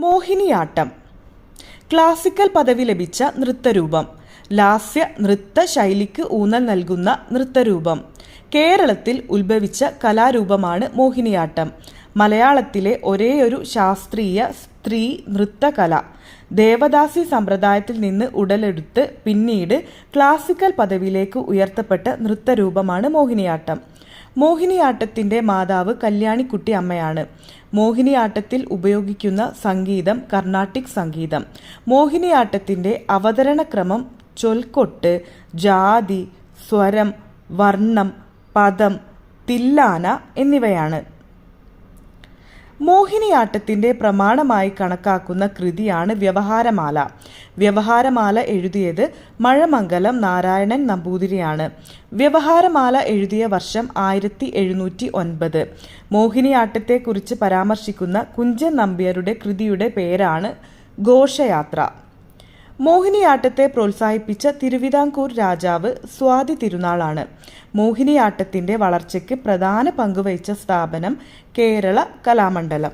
Mohiniyattam classical പദവി ലഭിച്ച നൃത്തരൂപം. ലാസ്യ നൃത്ത ശൈലിക്ക് ഊന്നൽ നൽകുന്ന നൃത്തരൂപം. കേരളത്തിൽ ഉത്ഭവിച്ച കലാരൂപമാണ് മോഹിനിയാട്ടം. മലയാളത്തിലെ ഒരേയൊരു ശാസ്ത്രീയ സ്ത്രീ നൃത്തകല. ദേവദാസി സമ്പ്രദായത്തിൽ നിന്ന് ഉടലെടുത്ത് പിന്നീട് ക്ലാസിക്കൽ പദവിയിലേക്ക് ഉയർത്തപ്പെട്ട നൃത്തരൂപമാണ് മോഹിനിയാട്ടം. മോഹിനിയാട്ടത്തിൻ്റെ മാതാവ് കല്യാണിക്കുട്ടി അമ്മയാണ്. മോഹിനിയാട്ടത്തിൽ ഉപയോഗിക്കുന്ന സംഗീതം കർണാട്ടിക് സംഗീതം. മോഹിനിയാട്ടത്തിൻ്റെ അവതരണക്രമം ചൊൽക്കൊട്ട്, ജാതി, സ്വരം, വർണ്ണം, പദം, തില്ലാന എന്നിവയാണ്. മോഹിനിയാട്ടത്തിൻ്റെ പ്രമാണമായി കണക്കാക്കുന്ന കൃതിയാണ് വ്യവഹാരമാല. വ്യവഹാരമാല എഴുതിയത് മഴമംഗലം നാരായണൻ നമ്പൂതിരിയാണ്. വ്യവഹാരമാല എഴുതിയ വർഷം 1709. മോഹിനിയാട്ടത്തെക്കുറിച്ച് പരാമർശിക്കുന്ന കുഞ്ചൻ നമ്പ്യാരുടെ കൃതിയുടെ പേരാണ് ഘോഷയാത്ര. മോഹിനിയാട്ടത്തെ പ്രോത്സാഹിപ്പിച്ച തിരുവിതാംകൂർ രാജാവ് സ്വാതി തിരുനാളാണ്. മോഹിനിയാട്ടത്തിൻ്റെ വളർച്ചയ്ക്ക് പ്രധാന പങ്കുവഹിച്ച സ്ഥാപനം കേരള കലാമണ്ഡലം.